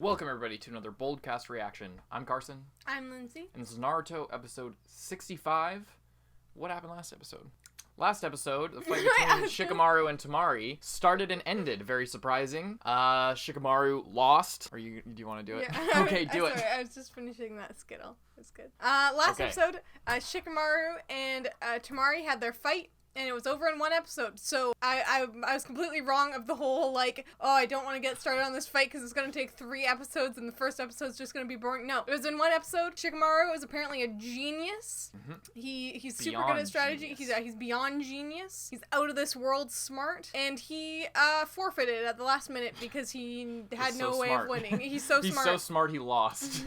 Welcome everybody to another Boldcast reaction. I'm Carson. I'm Lindsay. And this is Naruto episode 65. What happened last episode? Last episode, the fight between Shikamaru and Temari started and ended. Very surprising. Shikamaru lost. Do you want to do it? Yeah. Okay, do it. Sorry, I was just finishing that Skittle. It's good. Last episode, Shikamaru and Temari had their fight. And it was over in one episode, so I was completely wrong of the whole, like, oh, I don't want to get started on this fight because it's going to take 3 episodes and the first episode's just going to be boring. No, it was in one episode. Shikamaru is apparently a genius. Mm-hmm. He's super good at strategy. He's beyond genius. He's out of this world smart, and he forfeited at the last minute because he had no way of winning. He's so smart. He's so smart he lost.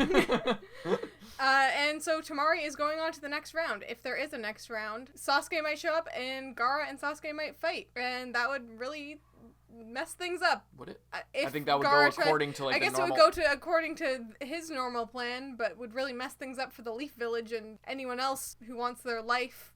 And so Temari is going on to the next round. If there is a next round, Sasuke might show up and Gaara and Sasuke might fight. And that would really mess things up. Would it? I think that would go according to, like, the normal... I guess it would go according to his normal plan, but would really mess things up for the Leaf Village and anyone else who wants their life.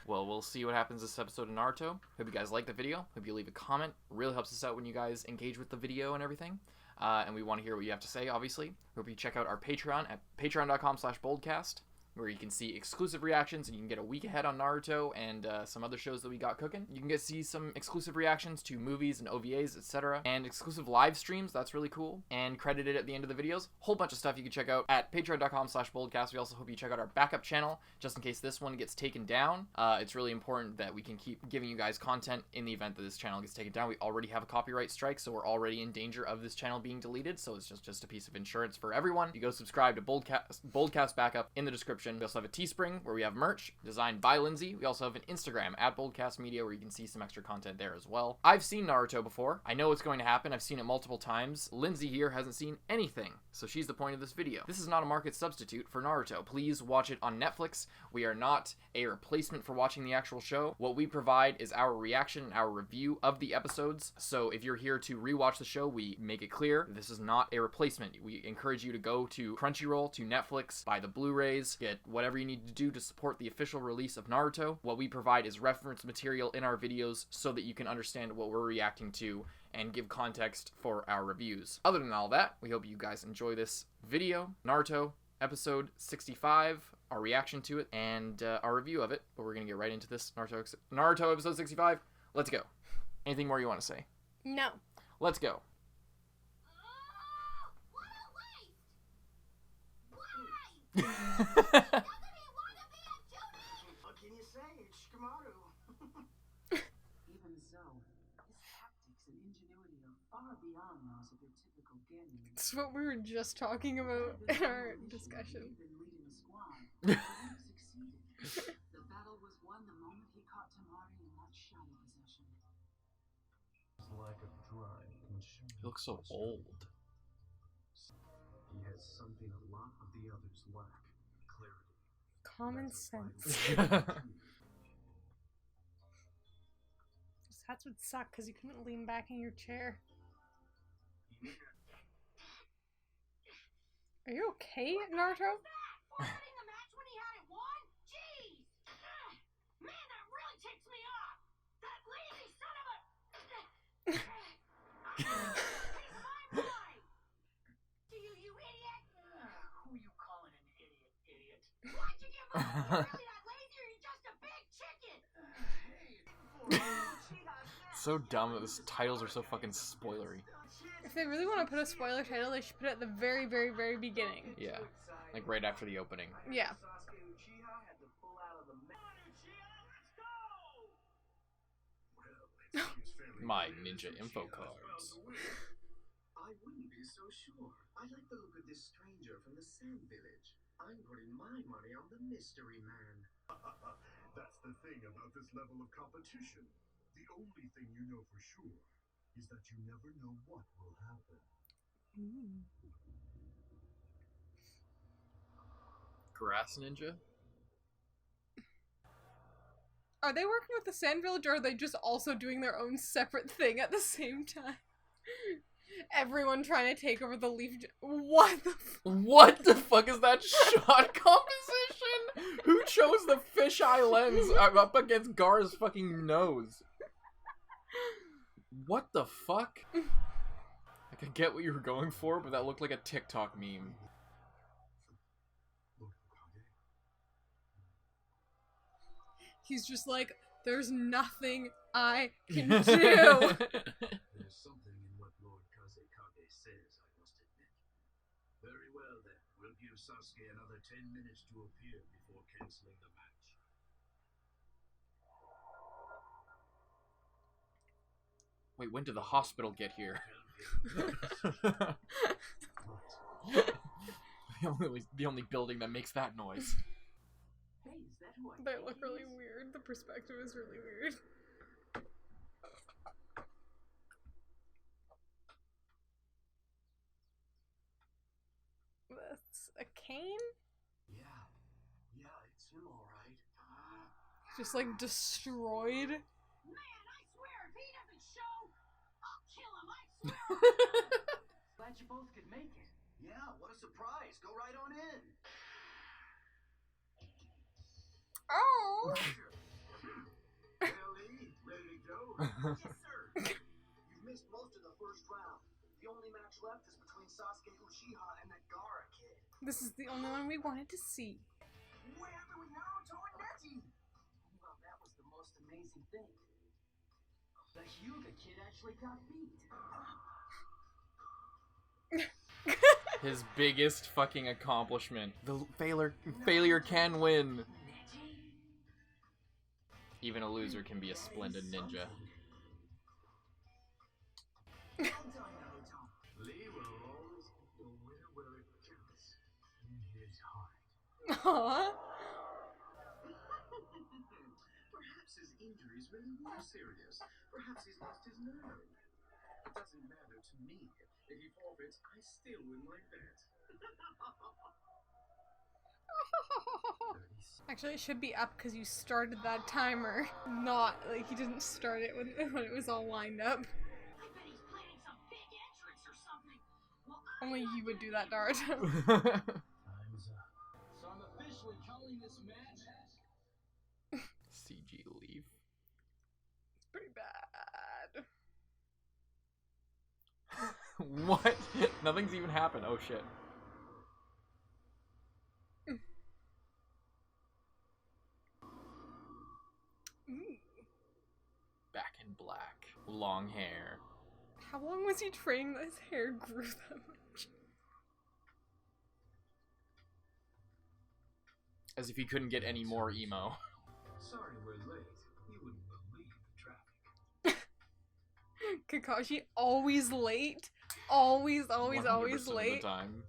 Well, we'll see what happens this episode of Naruto. Hope you guys like the video. Hope you leave a comment. It really helps us out when you guys engage with the video and everything. And we want to hear what you have to say, obviously. Hope you check out our Patreon at patreon.com/boldcast, where you can see exclusive reactions and you can get a week ahead on Naruto and some other shows that we got cooking. You can see some exclusive reactions to movies and OVAs, etc. And exclusive live streams. That's really cool. And credited at the end of the videos. Whole bunch of stuff you can check out at patreon.com/boldcast. We also hope you check out our backup channel, just in case this one gets taken down. It's really important that we can keep giving you guys content in the event that this channel gets taken down. We already have a copyright strike, so we're already in danger of this channel being deleted, so it's just a piece of insurance for everyone. You go subscribe to Boldcast Backup in the description. We also have a Teespring where we have merch designed by Lindsay. We also have an Instagram at Boldcast Media where you can see some extra content there as well. I've seen Naruto before. I know what's going to happen. I've seen it multiple times. Lindsay here hasn't seen anything, so she's the point of this video. This is not a market substitute for Naruto. Please watch it on Netflix. We are not a replacement for watching the actual show. What we provide is our reaction and our review of the episodes. So if you're here to rewatch the show, we make it clear this is not a replacement. We encourage you to go to Crunchyroll, to Netflix, buy the Blu-rays, get whatever you need to do to support the official release of Naruto. What we provide is reference material in our videos so that you can understand what we're reacting to and give context for our reviews. Other than all that, we hope you guys enjoy this video, Naruto episode 65, our reaction to it, and our review of it. But we're gonna get right into this Naruto episode 65. Let's go. Anything more you want to say? No. Let's go. What can you say? It's Shikamaru. Even so, his tactics and ingenuity are far beyond those of your typical genin. That's what we were just talking about in our discussion. Been leading the squad, but he succeeded. The battle was won the moment he caught Temari in that shadow possession. Like a drive consuming. He looks so old. He has something a lot of the others lack. Clarity. Common sense. That's what sucked, because you couldn't lean back in your chair. Are you okay, Naruto? Forfeiting the match when he had it won? Jeez! Man, that really ticks me off! That lazy son of a... He's my boy! Do you idiot? Who you calling an idiot? Why'd you give up? You're really that lazy or you're just a big chicken? So dumb that these titles are so fucking spoilery. If they really want to put a spoiler title, they should put it at the very, very, very beginning. Yeah. Like right after the opening. Yeah. My ninja info cards. I wouldn't be so sure. I like the look of this stranger from the Sand Village. I'm putting my money on the mystery man. That's the thing about this level of competition. The only thing you know for sure is that you never know what will happen. Grass ninja? Are they working with the Sand Village, or are they just also doing their own separate thing at the same time? Everyone trying to take over the Leaf... What the fuck is that shot composition? Who chose the fisheye lens up against Gaara's fucking nose? What the fuck? I I get what you were going for, but that looked like a TikTok meme. He's just like, there's nothing I can do. There's something in what Lord Kazekage says, I must admit. Very well then, we'll give Sasuke another 10 minutes to appear before canceling the match. Wait, when did the hospital get here? the only building that makes that noise. Hey, is that who I They think look he really is? weird. The perspective is really weird. That's a cane? Yeah, it's him alright. Just like destroyed. Man, I swear, if he doesn't show, I'll kill him. I swear. Glad you both could make it. Yeah, what a surprise. Go right on in. Oh! Ellie, ready to go? Yes, sir. You've missed most of the first round. The only match left is between Sasuke Uchiha and that Gaara kid. This is the only one we wanted to see. What happened with Naruto and Neji? Well, that was the most amazing thing. The Hyuga kid actually got beat. His biggest fucking accomplishment. The failure can win. Even a loser can be a splendid ninja. Well done, Naruto. Lee will always keep the winner where it counts. In his heart. Aww. Perhaps his injuries really were serious. Perhaps he's lost his nerve. It doesn't matter to me. If he forfeits, I still win my bet. Actually, it should be up because you started that timer. Not like you didn't start it when it was all lined up. I bet he's planning some big entrance or something. Well, Only you would do that, Naruto. Time's up. So I'm officially calling this match. CG leave. It's pretty bad. What? Nothing's even happened. Oh shit. Ooh. Back in black. Long hair. How long was he training that his hair grew that much? As if he couldn't get any more emo. Sorry we're late. You wouldn't believe the traffic. Kakashi always late. Always 100% of late. the time.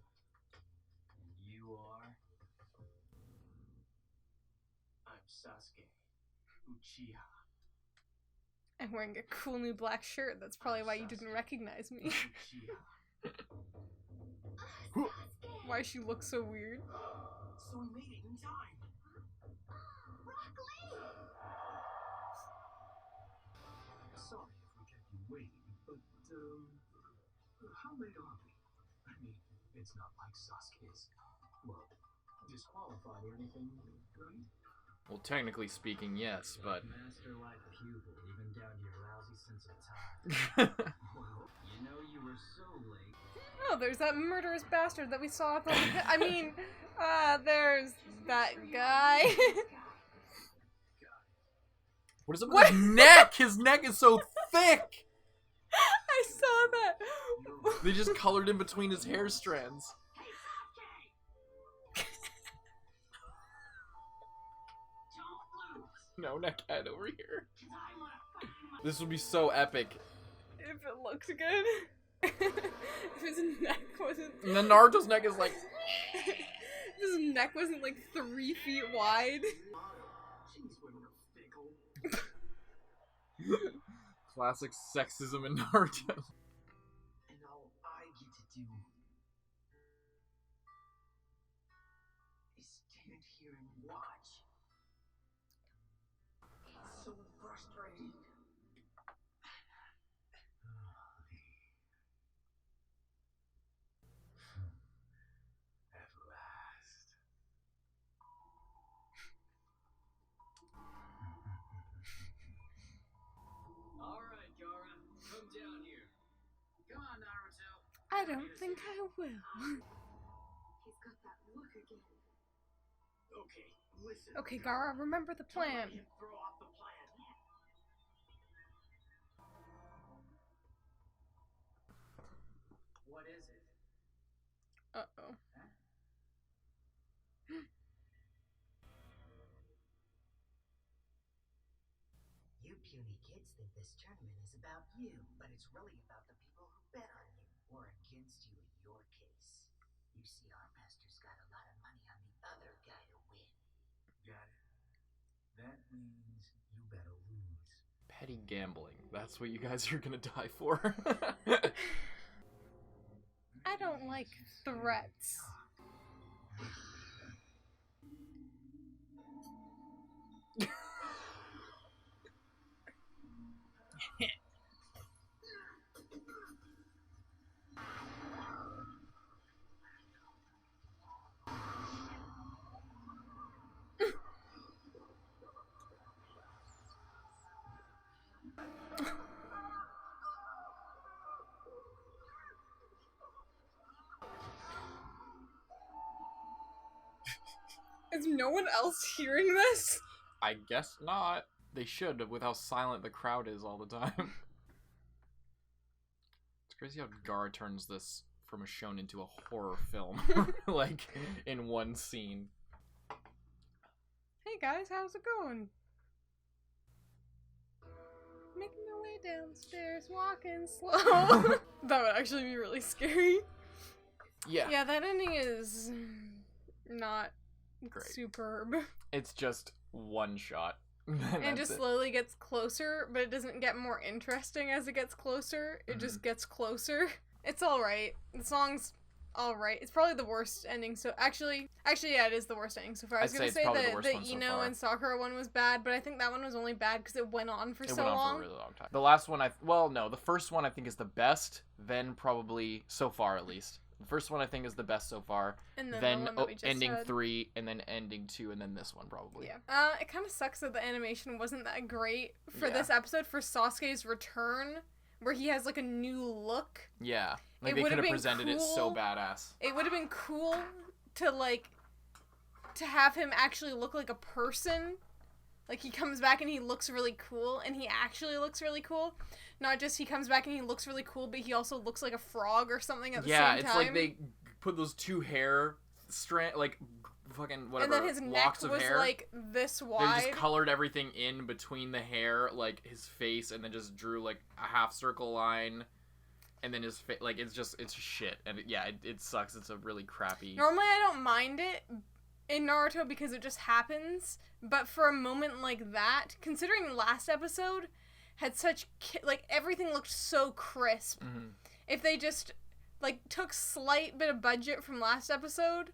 You are? I'm Sasuke Uchiha. I'm wearing a cool new black shirt. That's probably why you didn't recognize me. Uchiha. Why she looks so weird. So we made it in time. Rock Lee! Sorry if we kept you waiting, but, how late are we? I mean, it's not like Sasuke's, well, disqualified or anything, right? Well, technically speaking, yes, but... Master-like pupil, even down to your lousy sense of time. Well, You know you were so late. Oh, there's that murderous bastard that we saw at the... I mean, there's that guy. What is up with his neck? His neck is so thick! I saw that. They just colored in between his hair strands. Hey, Sasuke! Don't lose, No, neckhead over here. 'cause I wanna fight you my- This would be so epic. If it looked good. If his neck wasn't... And then Naruto's neck is like... If his neck wasn't like 3 feet wide. Jeez, women are fickle. Classic sexism in Naruto. And all I get to do is stand here and watch. It's so frustrating. at last. Alright, Gaara, come down here. Come on, Naruto. I don't think I will. He's got that look again. Okay, listen. Okay, Gara, remember the Don't let plan. him throw off the plan. What is it? Uh-oh. You puny kids think this tournament is about you, but it's really about the people who bet on you, or against you in your case. You see, our master's got a lot of money on the other guy to win. Got it. That means you better lose. Petty gambling. That's what you guys are gonna die for. I don't like threats. Is no one else hearing this? I guess not. They should, with how silent the crowd is all the time. It's crazy how Gara turns this from a shonen into a horror film, like, in one scene. Hey guys, how's it going? Making my way downstairs, walking slow. That would actually be really scary. Yeah. Yeah, that ending is not Great. superb. It's just one shot. And just slowly gets closer, but it doesn't get more interesting as it gets closer. It just gets closer. It's alright. The song's alright. It's probably the worst ending, so actually, yeah, it is the worst ending so far. I was I'd gonna say say it's probably the that worst the one so Ino far. and Sakura one was bad, but I think that one was only bad because it went on for It so went on long. for a really long time. The last one, the first one I think is the best, then probably, so far at least. The first one I think is the best so far, And then then the one that we just ending had. 3, and then ending 2, and then this one probably. Yeah. It kind of sucks that the animation wasn't that great for Yeah. this episode for Sasuke's return, where he has like a new look. Yeah. Like It they would've could have been presented it so cool. badass. It would have been cool to have him actually look like a person. Like he comes back and he looks really cool, and he actually looks really cool. Not just he comes back and he looks really cool, but he also looks like a frog or something at the same time. Yeah, it's like they put those two hair fucking whatever, and then his neck locks of was hair. like this They wide. just colored everything in between the hair, like his face, and then just drew like a half circle line, and then his face. Like it's shit, and it sucks. It's a really crappy. Normally I don't mind it in Naruto because it just happens, but for a moment like that, considering last episode had such like everything looked so crisp. Mm-hmm. If they just like took slight bit of budget from last episode,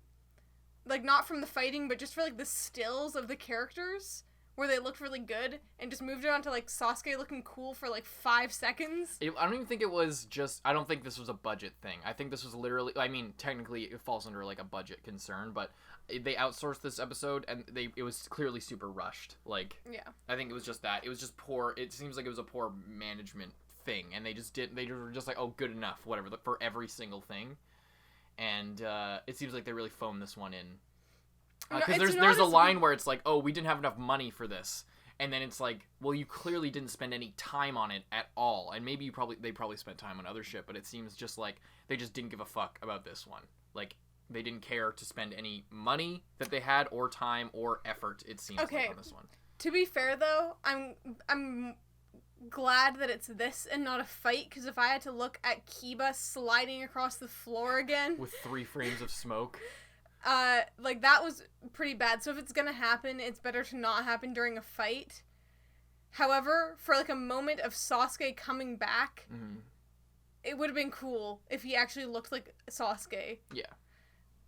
like not from the fighting, but just for like the stills of the characters where they looked really good, and just moved it on to like Sasuke looking cool for like 5 seconds. I don't even think it was just. I don't think this was a budget thing. I think this was literally. I mean, technically, it falls under like a budget concern, but they outsourced this episode, and it was clearly super rushed. Like, Yeah. I think it was just that. It was just poor. It seems like it was a poor management thing, and they just didn't. They were just like, oh, good enough, whatever, for every single thing. And it seems like they really phoned this one in. Because there's a line where it's like, oh, we didn't have enough money for this, and then it's like, well, you clearly didn't spend any time on it at all, and maybe they probably spent time on other shit, but it seems just like they just didn't give a fuck about this one. Like they didn't care to spend any money that they had, or time, or effort. It seems like on this one. To be fair though, I'm glad that it's this and not a fight, because if I had to look at Kiba sliding across the floor again with 3 frames of smoke. Like that was pretty bad. So if it's gonna happen, it's better to not happen during a fight. However, for like a moment of Sasuke coming back, it would have been cool if he actually looked like Sasuke. Yeah.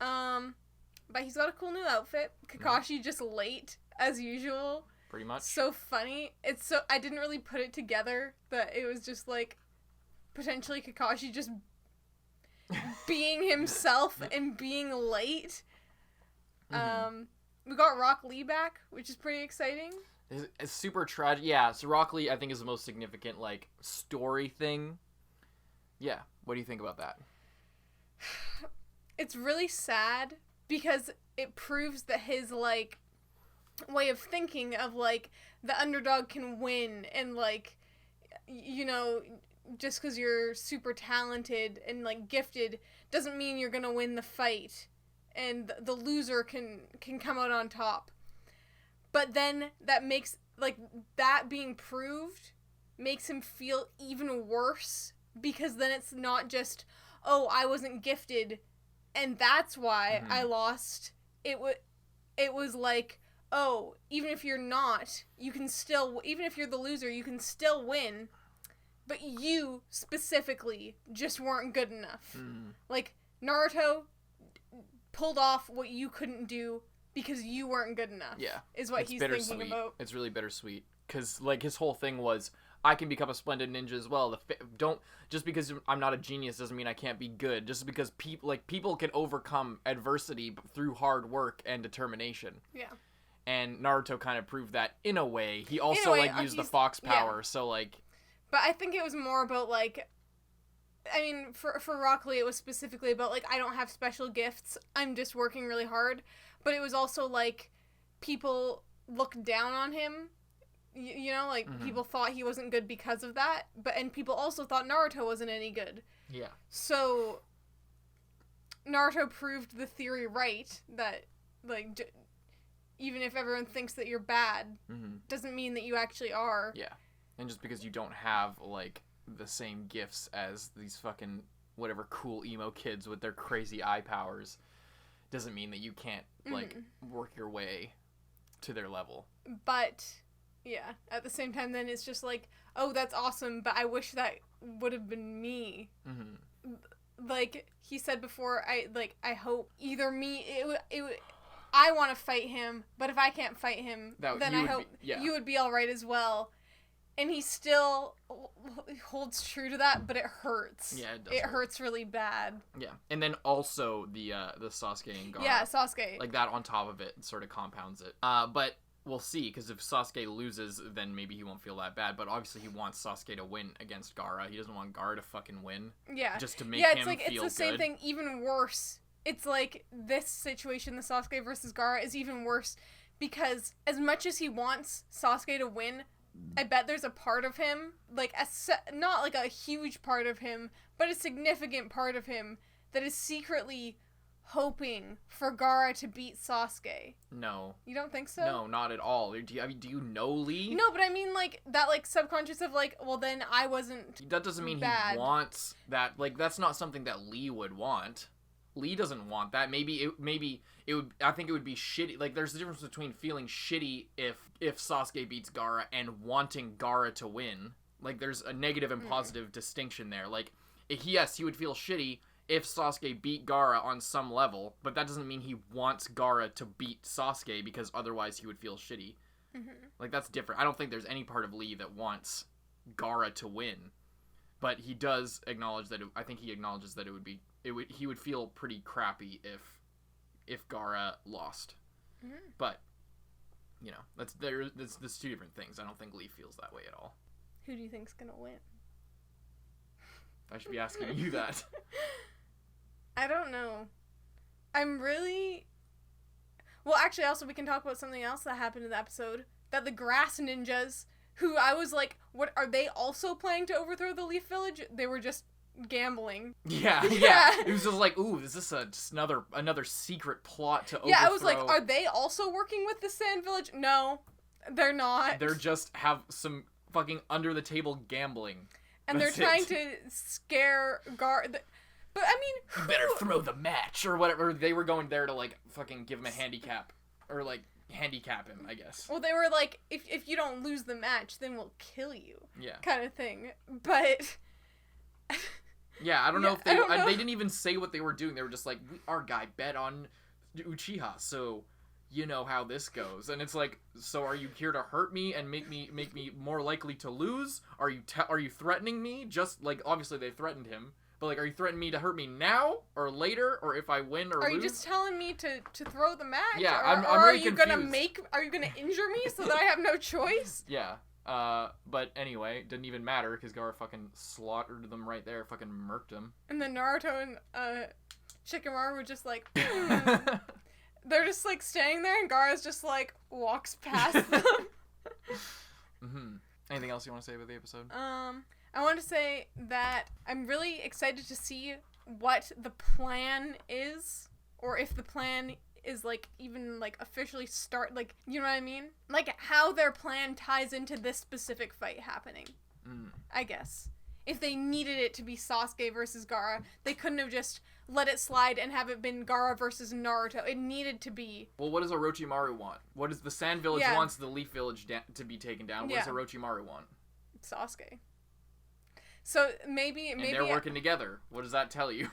But he's got a cool new outfit. Kakashi just late as usual. Pretty much. So funny. I didn't really put it together that it was just like potentially Kakashi just being himself and being late. We got Rock Lee back, which is pretty exciting. It's super tragic. Yeah, so Rock Lee, I think, is the most significant, like, story thing. Yeah, what do you think about that? It's really sad because it proves that his, like, way of thinking of, like, the underdog can win and, like, you know, just because you're super talented and, like, gifted doesn't mean you're gonna win the fight and the loser can come out on top. But then that makes, like, that being proved makes him feel even worse because then it's not just, oh, I wasn't gifted and that's why I lost. It was like, oh, even if you're not, you can still, even if you're the loser, you can still win, but you specifically just weren't good enough. Like, Naruto pulled off what you couldn't do because you weren't good enough. Yeah. Is what he's thinking about. It's really bittersweet. Because, like, his whole thing was, I can become a splendid ninja as well. Just because I'm not a genius doesn't mean I can't be good. Just because people can overcome adversity through hard work and determination. Yeah. And Naruto kind of proved that in a way. He also, used the fox power, yeah. so, like... But I think it was more about, like... I mean, for Rock Lee, it was specifically about, like, I don't have special gifts. I'm just working really hard. But it was also, like, people looked down on him. You know, like, people thought he wasn't good because of that. And people also thought Naruto wasn't any good. Yeah. So, Naruto proved the theory right that, like... even if everyone thinks that you're bad, doesn't mean that you actually are. Yeah. And just because you don't have, like, the same gifts as these fucking whatever cool emo kids with their crazy eye powers doesn't mean that you can't, like, work your way to their level. But, yeah, at the same time, then it's just like, oh, that's awesome, but I wish that would have been me. Like, he said before, I hope either me, I want to fight him, but if I can't fight him, then I hope you would be alright as well. And he still holds true to that, but it hurts. Yeah, it does. It hurts really bad. Yeah, and then also the Sasuke and Gaara. Yeah, Sasuke. Like, that on top of it sort of compounds it. But we'll see, because if Sasuke loses, then maybe he won't feel that bad. But obviously he wants Sasuke to win against Gaara. He doesn't want Gaara to fucking win. Yeah. Just to make him feel good. It's the same thing, even worse. It's like this situation, the Sasuke versus Gaara, is even worse because as much as he wants Sasuke to win, I bet there's a part of him, like not like a huge part of him, but a significant part of him that is secretly hoping for Gaara to beat Sasuke. No. You don't think so? No, not at all. Do you know Lee? No, but I mean, like, that, like, subconscious of, like, well, then I wasn't That doesn't mean bad. He wants that. Like, that's not something that Lee would want. Lee doesn't want that. Maybe it would. I think it would be shitty. Like, there's a difference between feeling shitty if Sasuke beats Gaara and wanting Gaara to win. Like, there's a negative and positive distinction there. Like, yes, he would feel shitty if Sasuke beat Gaara on some level, but that doesn't mean he wants Gaara to beat Sasuke because otherwise he would feel shitty. Like, that's different. I don't think there's any part of Lee that wants Gaara to win, but he does acknowledge that. I think he acknowledges that he would feel pretty crappy if Gaara lost. But, you know, that's two different things. I don't think Lee feels that way at all. Who do you think's gonna win? I should be asking you that. I don't know. I'm really... Well, actually, also, we can talk about something else that happened in the episode. That the grass ninjas, who I was like, what, are they also planning to overthrow the Leaf Village? They were just gambling. Yeah. It was just like, ooh, is this just another secret plot to overthrow? Yeah, I was like, are they also working with the Sand Village? No, they're not. They're just have some fucking under-the-table gambling. And they're trying to scare But, I mean, You better throw the match, or whatever. They were going there to, like, fucking give him a handicap. Or, like, handicap him, I guess. Well, they were like, if you don't lose the match, then we'll kill you. Yeah. Kind of thing. But... Yeah, I don't know if they... They didn't even say what they were doing. They were just like, our guy bet on Uchiha, so you know how this goes. And it's like, so are you here to hurt me and make me more likely to lose? Are you threatening me? Just, like, obviously they threatened him. But, like, are you threatening me to hurt me now or later or if I win or lose? Are you just telling me to throw the match? Yeah, or, I'm are really you confused. Are you gonna injure me so that I have no choice? Yeah. But anyway, it didn't even matter because Gaara fucking slaughtered them right there, fucking murked them. And then Naruto and Shikamaru would just like, they're just like standing there, and Gaara's just like walks past them. Anything else you want to say about the episode? I want to say that I'm really excited to see what the plan is, or if the plan is like even like officially start, like, you know what I mean? Like how their plan ties into this specific fight happening. I guess. If they needed it to be Sasuke versus Gaara, they couldn't have just let it slide and have it been Gaara versus Naruto. It needed to be. Well, what does Orochimaru want? What does the Sand Village wants the Leaf Village to be taken down? What does Orochimaru want? Sasuke. So maybe they're working together. What does that tell you?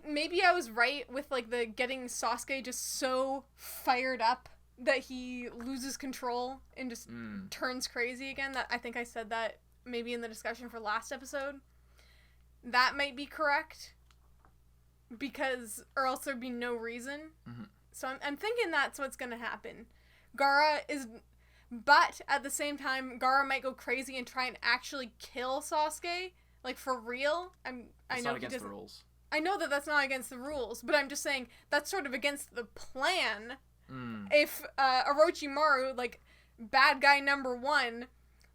Maybe I was right with like the getting Sasuke just so fired up that he loses control and just turns crazy again. That I think I said that maybe in the discussion for last episode. That might be correct, because or else there'd be no reason. So I'm thinking that's what's gonna happen. Gaara is, but at the same time, Gaara might go crazy and try and actually kill Sasuke, like for real. I know not against the rules. I know that that's not against the rules, but I'm just saying that's sort of against the plan. If Orochimaru, like bad guy number 1,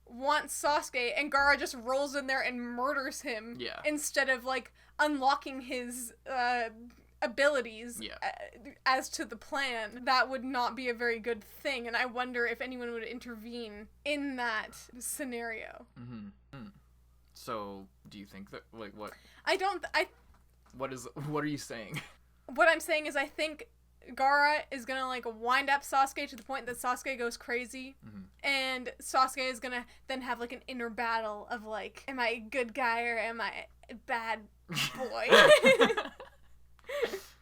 wants Sasuke and Gaara just rolls in there and murders him instead of like unlocking his abilities as to the plan, that would not be a very good thing, and I wonder if anyone would intervene in that scenario. So do you think that, like, what are you saying? What I'm saying is I think Gaara is gonna like wind up Sasuke to the point that Sasuke goes crazy, and Sasuke is gonna then have like an inner battle of like, am I a good guy or am I a bad boy?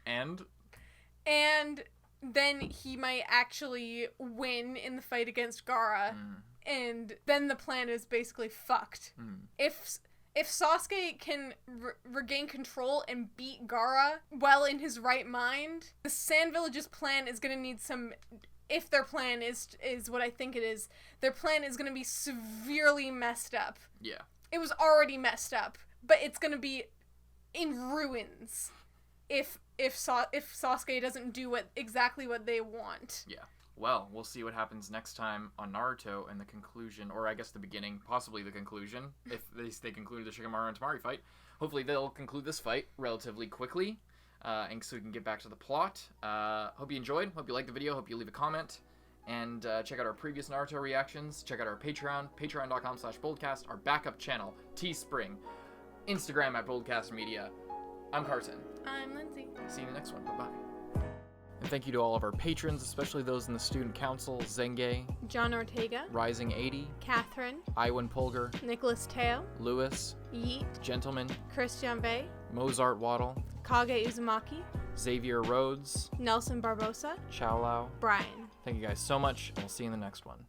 And then he might actually win in the fight against Gaara, and then the plan is basically fucked. If Sasuke can regain control and beat Gaara well in his right mind, the Sand Village's plan is going to need some... If their plan is what I think it is, their plan is going to be severely messed up. Yeah. It was already messed up, but it's going to be in ruins if Sasuke doesn't do exactly what they want. Yeah. Well, we'll see what happens next time on Naruto and the conclusion, or I guess the beginning, possibly the conclusion, if they conclude the Shikamaru and Temari fight. Hopefully they'll conclude this fight relatively quickly, and so we can get back to the plot. Hope you enjoyed, hope you liked the video, hope you leave a comment, and check out our previous Naruto reactions, check out our Patreon, patreon.com/boldcast, our backup channel, Teespring, Instagram @boldcastmedia. I'm Carson. I'm Lindsay. See you in the next one. Bye-bye. And thank you to all of our patrons, especially those in the Student Council: Zenge, John Ortega, Rising 80, Catherine, Iwan Polgar, Nicholas Teo, Lewis, Yeet, Gentleman, Christian Bay, Mozart Waddle, Kage Uzumaki, Xavier Rhodes, Nelson Barbosa, Chow Lau. Brian. Thank you guys so much, and we'll see you in the next one.